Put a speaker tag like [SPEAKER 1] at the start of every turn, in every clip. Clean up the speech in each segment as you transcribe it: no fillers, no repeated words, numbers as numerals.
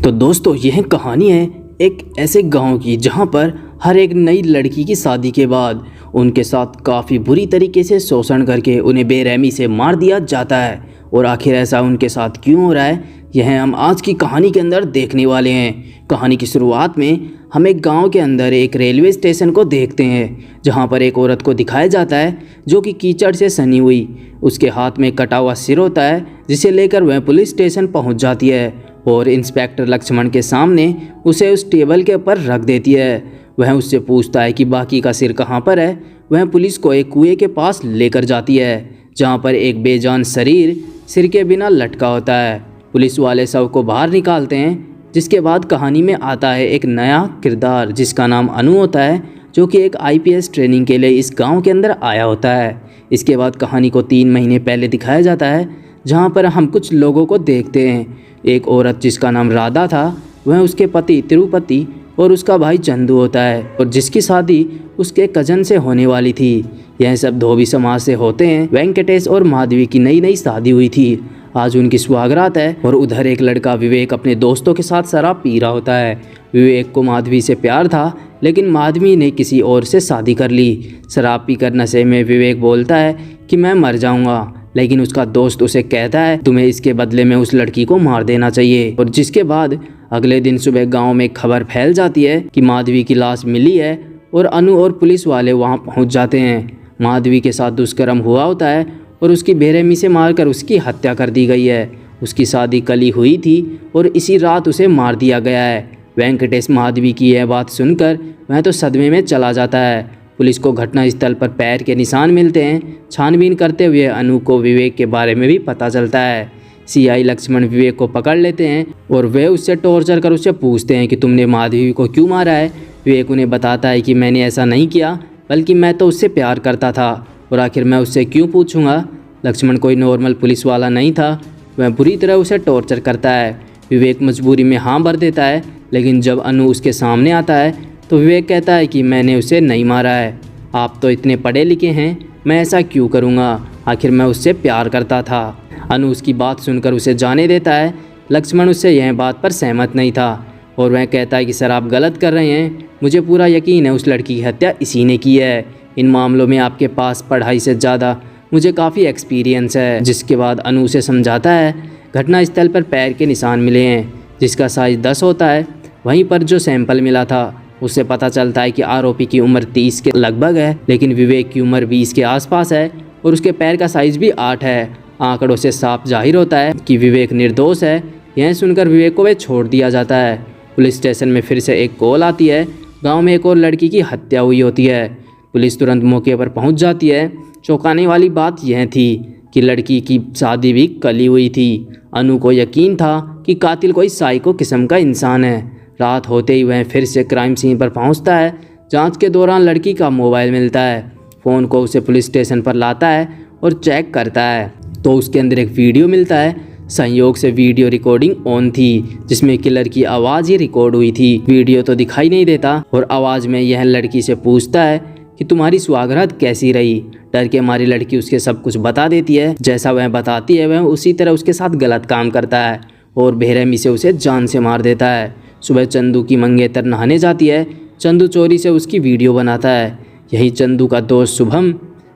[SPEAKER 1] तो दोस्तों यह कहानी है एक ऐसे गांव की जहां पर हर एक नई लड़की की शादी के बाद उनके साथ काफ़ी बुरी तरीके से शोषण करके उन्हें बेरहमी से मार दिया जाता है। और आखिर ऐसा उनके साथ क्यों हो रहा है यह हम आज की कहानी के अंदर देखने वाले हैं। कहानी की शुरुआत में हम एक गांव के अंदर एक रेलवे स्टेशन को देखते हैं जहां पर एक औरत को दिखाया जाता है जो कि कीचड़ से सनी हुई, उसके हाथ में कटा हुआ सिर होता है जिसे लेकर वह पुलिस स्टेशन पहुंच जाती है और इंस्पेक्टर लक्ष्मण के सामने उसे उस टेबल के ऊपर रख देती है। वह उससे पूछता है कि बाकी का सिर कहाँ पर है। वह पुलिस को एक कुएं के पास लेकर जाती है जहाँ पर एक बेजान शरीर सिर के बिना लटका होता है। पुलिस वाले शव को बाहर निकालते हैं जिसके बाद कहानी में आता है एक नया किरदार जिसका नाम अनु होता है जो कि एक IPS ट्रेनिंग के लिए इस गांव के अंदर आया होता है। इसके बाद कहानी को 3 महीने पहले दिखाया जाता है जहां पर हम कुछ लोगों को देखते हैं। एक औरत जिसका नाम राधा था वह उसके पति तिरुपति और उसका भाई चंदू होता है और जिसकी शादी उसके कजन से होने वाली थी। यह सब धोबी समाज से होते हैं। वेंकटेश और माधवी की नई नई शादी हुई थी। आज उनकी सुहागरात है और उधर एक लड़का विवेक अपने दोस्तों के साथ शराब पी रहा होता है। विवेक को माधवी से प्यार था लेकिन माधवी ने किसी और से शादी कर ली। शराब पीकर नशे में विवेक बोलता है कि मैं मर जाऊंगा, लेकिन उसका दोस्त उसे कहता है तुम्हें इसके बदले में उस लड़की को मार देना चाहिए। और जिसके बाद अगले दिन सुबह गांव में खबर फैल जाती है कि माधवी की लाश मिली है और अनु और पुलिस वाले वहां पहुंच जाते हैं। माधवी के साथ दुष्कर्म हुआ होता है और उसकी बेरहमी से मारकर उसकी हत्या कर दी गई है। उसकी शादी कल ही हुई थी और इसी रात उसे मार दिया गया है। वेंकटेश माधवी की यह बात सुनकर वह तो सदमे में चला जाता है। पुलिस को घटनास्थल पर पैर के निशान मिलते हैं। छानबीन करते हुए अनु को विवेक के बारे में भी पता चलता है। CI लक्ष्मण विवेक को पकड़ लेते हैं और वे उससे टॉर्चर कर उससे पूछते हैं कि तुमने माधवी को क्यों मारा है। विवेक उन्हें बताता है कि मैंने ऐसा नहीं किया, बल्कि मैं तो उससे प्यार करता था और आखिर मैं उससे क्यों पूछूंगा। लक्ष्मण कोई नॉर्मल पुलिस वाला नहीं था, वह बुरी तरह उसे टॉर्चर करता है। विवेक मजबूरी में हाँ भर देता है, लेकिन जब अनु उसके सामने आता है तो विवेक कहता है कि मैंने उसे नहीं मारा है। आप तो इतने पढ़े लिखे हैं, मैं ऐसा क्यों करूँगा, आखिर मैं उससे प्यार करता था। अनु उसकी बात सुनकर उसे जाने देता है। लक्ष्मण उससे यह बात पर सहमत नहीं था और वह कहता है कि सर आप गलत कर रहे हैं, मुझे पूरा यकीन है उस लड़की की हत्या इसी ने की है। इन मामलों में आपके पास पढ़ाई से ज़्यादा मुझे काफ़ी एक्सपीरियंस है। जिसके बाद अनु उसे समझाता है घटनास्थल पर पैर के निशान मिले हैं जिसका साइज 10 होता है। वहीं पर जो सैंपल मिला था उससे पता चलता है कि आरोपी की उम्र 30 के लगभग है, लेकिन विवेक की उम्र 20 के आसपास है और उसके पैर का साइज भी 8 है। आंकड़ों से साफ जाहिर होता है कि विवेक निर्दोष है। यह सुनकर विवेक को वे छोड़ दिया जाता है। पुलिस स्टेशन में फिर से एक कॉल आती है। गांव में एक और लड़की की हत्या हुई होती है। पुलिस तुरंत मौके पर पहुंच जाती है। चौंकाने वाली बात यह थी कि लड़की की शादी भी कल ही हुई थी। अनु को यकीन था कि कातिल कोई साइको किस्म का इंसान है। रात होते ही वह फिर से क्राइम सीन पर पहुंचता है। जांच के दौरान लड़की का मोबाइल मिलता है। फ़ोन को उसे पुलिस स्टेशन पर लाता है और चेक करता है तो उसके अंदर एक वीडियो मिलता है। संयोग से वीडियो रिकॉर्डिंग ऑन थी जिसमें किलर की आवाज़ ही रिकॉर्ड हुई थी। वीडियो तो दिखाई नहीं देता और आवाज़ में यह लड़की से पूछता है कि तुम्हारी सुहागरात कैसी रही। डर के मारी लड़की उसके सब कुछ बता देती है। जैसा वह बताती है वह उसी तरह उसके साथ गलत काम करता है और बेरहमी से उसे जान से मार देता है। सुबह चंदू की मंगेतर नहाने जाती है। चंदू चोरी से उसकी वीडियो बनाता है। यही चंदू का दोस्त शुभम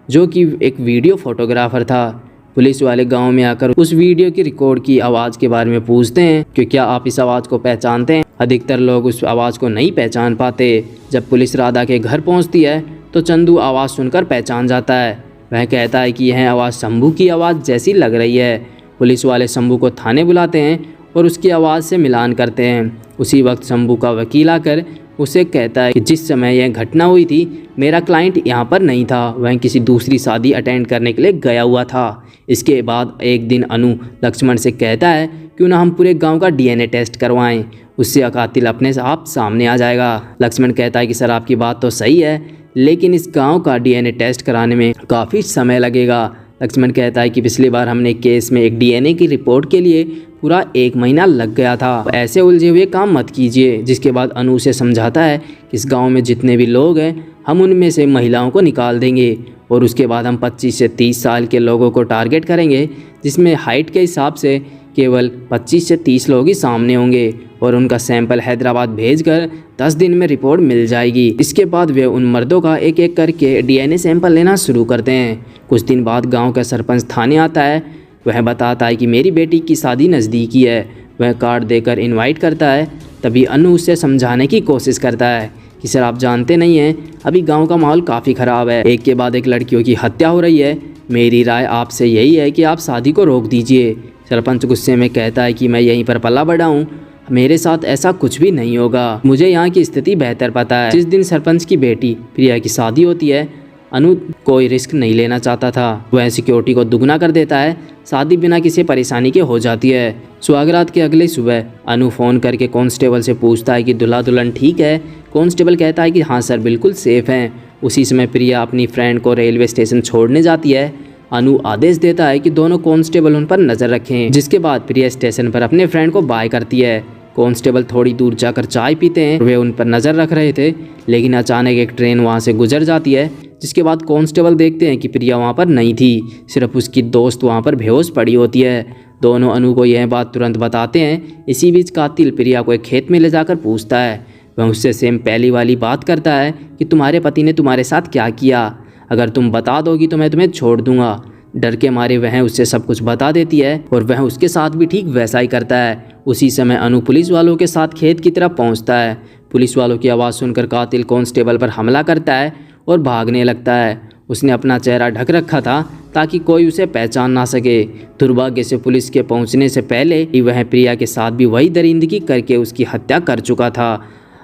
[SPEAKER 1] जो कि एक वीडियो फोटोग्राफर था। पुलिस वाले गांव में आकर उस वीडियो की रिकॉर्ड की आवाज़ के बारे में पूछते हैं कि क्या आप इस आवाज़ को पहचानते हैं। अधिकतर लोग उस आवाज़ को नहीं पहचान पाते। जब पुलिस राधा के घर पहुंचती है तो चंदू आवाज़ सुनकर पहचान जाता है। वह कहता है कि यह आवाज़ शंभू की आवाज़ जैसी लग रही है। पुलिस वाले शंभू को थाने बुलाते हैं और उसकी आवाज़ से मिलान करते हैं। उसी वक्त शंभू का वकील आकर उसे कहता है कि जिस समय यह घटना हुई थी मेरा क्लाइंट यहाँ पर नहीं था, वह किसी दूसरी शादी अटेंड करने के लिए गया हुआ था। इसके बाद एक दिन अनु लक्ष्मण से कहता है क्यों ना हम पूरे गांव का DNA टेस्ट करवाएं, उससे कातिल अपने आप सामने आ जाएगा। लक्ष्मण कहता है कि सर आपकी बात तो सही है, लेकिन इस गांव का DNA टेस्ट कराने में काफ़ी समय लगेगा। लक्ष्मण कहता है कि पिछली बार हमने केस में एक DNA की रिपोर्ट के लिए पूरा 1 महीना लग गया था, ऐसे उलझे हुए काम मत कीजिए। जिसके बाद अनु से समझाता है कि इस गांव में जितने भी लोग हैं हम उनमें से महिलाओं को निकाल देंगे और उसके बाद हम 25 से 30 साल के लोगों को टारगेट करेंगे, जिसमें हाइट के हिसाब से केवल 25 से 30 लोग ही सामने होंगे और उनका सैंपल हैदराबाद भेजकर 10 दिन में रिपोर्ट मिल जाएगी। इसके बाद वे उन मर्दों का एक एक करके डीएनए सैंपल लेना शुरू करते हैं। कुछ दिन बाद गांव का सरपंच थाने आता है। वह बताता है कि मेरी बेटी की शादी नज़दीकी है। वह कार्ड देकर इनवाइट करता है। तभी अनु उसे समझाने की कोशिश करता है कि सर आप जानते नहीं हैं, अभी गांव का माहौल काफ़ी ख़राब है, एक के बाद एक लड़कियों की हत्या हो रही है। मेरी राय आपसे यही है कि आप शादी को रोक दीजिए। सरपंच गुस्से में कहता है कि मैं यहीं पर पला बड़ा हूँ, मेरे साथ ऐसा कुछ भी नहीं होगा, मुझे यहाँ की स्थिति बेहतर पता है। जिस दिन सरपंच की बेटी प्रिया की शादी होती है, अनु कोई रिस्क नहीं लेना चाहता था। वह सिक्योरिटी को दुगना कर देता है। शादी बिना किसी परेशानी के हो जाती है। सुहागरात के अगले सुबह अनु फ़ोन करके कांस्टेबल से पूछता है कि दूल्हा दुल्हन ठीक है। कांस्टेबल कहता है कि हाँ सर बिल्कुल सेफ़ हैं। उसी समय प्रिया अपनी फ्रेंड को रेलवे स्टेशन छोड़ने जाती है। अनु आदेश देता है कि दोनों कांस्टेबल उन पर नज़र रखें, जिसके बाद प्रिया स्टेशन पर अपने फ्रेंड को बाय करती है। कांस्टेबल थोड़ी दूर जाकर चाय पीते हैं। वे उन पर नज़र रख रहे थे, लेकिन अचानक एक ट्रेन वहां से गुजर जाती है, जिसके बाद कांस्टेबल देखते हैं कि प्रिया वहां पर नहीं थी, सिर्फ उसकी दोस्त वहां पर बेहोश पड़ी होती है। दोनों अनु को यह बात तुरंत बताते हैं। इसी बीच कातिल प्रिया को एक खेत में ले जाकर पूछता है। वह उससे सेम पहली वाली बात करता है कि तुम्हारे पति ने तुम्हारे साथ क्या किया, अगर तुम बता दोगी तो मैं तुम्हें छोड़ दूंगा। डर के मारे वह उससे सब कुछ बता देती है और वह उसके साथ भी ठीक वैसा ही करता है। उसी समय अनु पुलिस वालों के साथ खेत की तरफ पहुंचता है। पुलिस वालों की आवाज़ सुनकर कातिल कांस्टेबल पर हमला करता है और भागने लगता है। उसने अपना चेहरा ढक रखा था ताकि कोई उसे पहचान ना सके। दुर्भाग्य से पुलिस के पहुंचने से पहले ही वह प्रिया के साथ भी वही दरिंदगी करके उसकी हत्या कर चुका था।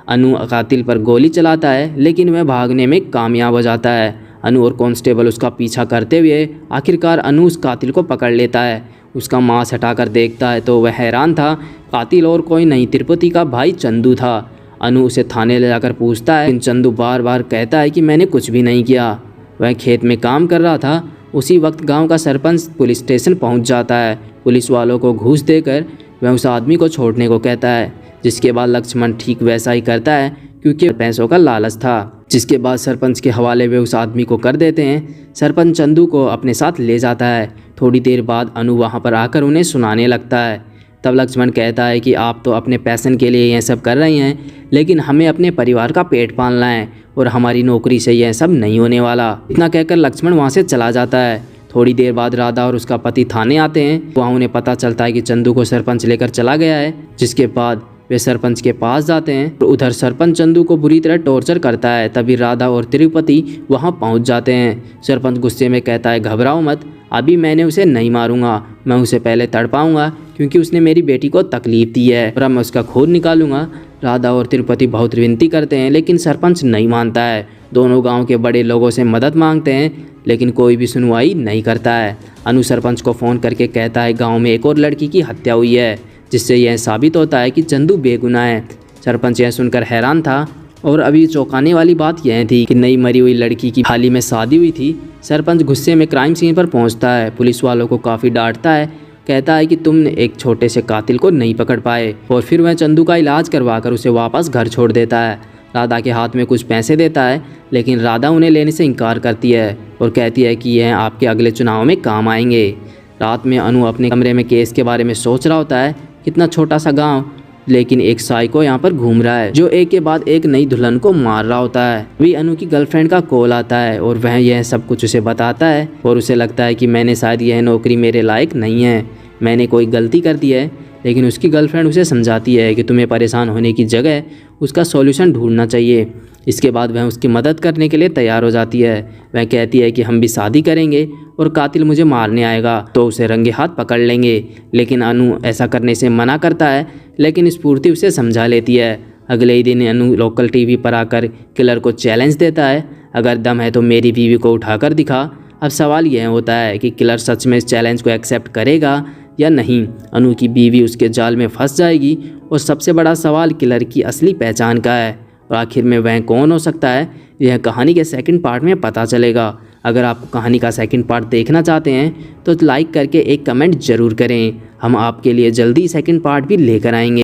[SPEAKER 1] अनु कातिल पर गोली चलाता है, लेकिन वह भागने में कामयाब हो जाता है। अनु और कांस्टेबल उसका पीछा करते हुए आखिरकार अनु उस कातिल को पकड़ लेता है। उसका मांस हटाकर देखता है तो वह हैरान था। कातिल और कोई नहीं, तिरुपति का भाई चंदू था। अनु उसे थाने ले जाकर पूछता है, लेकिन चंदू बार बार कहता है कि मैंने कुछ भी नहीं किया, वह खेत में काम कर रहा था। उसी वक्त गांव का सरपंच पुलिस स्टेशन पहुंच जाता है। पुलिस वालों को घूस देकर वह उस आदमी को छोड़ने को कहता है, जिसके बाद लक्ष्मण ठीक वैसा ही करता है, क्योंकि पैसों का लालच था। जिसके बाद सरपंच के हवाले वे उस आदमी को कर देते हैं। सरपंच चंदू को अपने साथ ले जाता है। थोड़ी देर बाद अनु वहां पर आकर उन्हें सुनाने लगता है। तब लक्ष्मण कहता है कि आप तो अपने पैशन के लिए यह सब कर रही हैं, लेकिन हमें अपने परिवार का पेट पालना है और हमारी नौकरी से यह सब नहीं होने वाला। इतना कहकर लक्ष्मण वहाँ से चला जाता है। थोड़ी देर बाद राधा और उसका पति थाने आते हैं। वहाँ उन्हें पता चलता है कि चंदू को सरपंच लेकर चला गया है। जिसके बाद वे सरपंच के पास जाते हैं और उधर सरपंच चंदू को बुरी तरह टॉर्चर करता है। तभी राधा और तिरुपति वहां पहुंच जाते हैं। सरपंच गुस्से में कहता है, घबराओ मत, अभी मैंने उसे नहीं मारूंगा, मैं उसे पहले तड़पाऊंगा क्योंकि उसने मेरी बेटी को तकलीफ दी है और अब मैं उसका खून निकालूंगा। राधा और तिरुपति बहुत विनती करते हैं, लेकिन सरपंच नहीं मानता है। दोनों गाँव के बड़े लोगों से मदद मांगते हैं, लेकिन कोई भी सुनवाई नहीं करता है। अनु सरपंच को फ़ोन करके कहता है गाँव में एक और लड़की की हत्या हुई है, जिससे यह साबित होता है कि चंदू बेगुनाह है। सरपंच यह सुनकर हैरान था और अभी चौंकाने वाली बात यह थी कि नई मरी हुई लड़की की हाल ही में शादी हुई थी। सरपंच गुस्से में क्राइम सीन पर पहुंचता है। पुलिस वालों को काफ़ी डांटता है, कहता है कि तुम एक छोटे से कातिल को नहीं पकड़ पाए, और फिर वह चंदू का इलाज करवाकर उसे वापस घर छोड़ देता है। राधा के हाथ में कुछ पैसे देता है, लेकिन राधा उन्हें लेने से इनकार करती है और कहती है कि यह आपके अगले चुनाव में काम आएंगे। रात में अनु अपने कमरे में केस के बारे में सोच रहा होता है। कितना छोटा सा गांव, लेकिन एक साइको यहाँ पर घूम रहा है जो एक के बाद एक नई दुल्हन को मार रहा होता है। अभी अनु की गर्लफ्रेंड का कॉल आता है और वह यह सब कुछ उसे बताता है और उसे लगता है कि मैंने शायद यह नौकरी मेरे लायक नहीं है, मैंने कोई गलती कर दी है। लेकिन उसकी गर्लफ्रेंड उसे समझाती है कि तुम्हें परेशान होने की जगह उसका सॉल्यूशन ढूंढना चाहिए। इसके बाद वह उसकी मदद करने के लिए तैयार हो जाती है। वह कहती है कि हम भी शादी करेंगे और कातिल मुझे मारने आएगा तो उसे रंगे हाथ पकड़ लेंगे। लेकिन अनु ऐसा करने से मना करता है, लेकिन स्फूर्ति उसे समझा लेती है। अगले ही दिन अनु लोकल टीवी पर आकर किलर को चैलेंज देता है, अगर दम है तो मेरी बीवी को उठाकर दिखा। अब सवाल यह होता है कि किलर सच में इस चैलेंज को एक्सेप्ट करेगा या नहीं। अनु की बीवी उसके जाल में फंस जाएगी और सबसे बड़ा सवाल किलर की असली पहचान का है और आखिर में वह कौन हो सकता है, यह कहानी के सेकंड पार्ट में पता चलेगा। अगर आप कहानी का सेकंड पार्ट देखना चाहते हैं तो लाइक करके एक कमेंट ज़रूर करें, हम आपके लिए जल्दी सेकंड पार्ट भी लेकर आएंगे।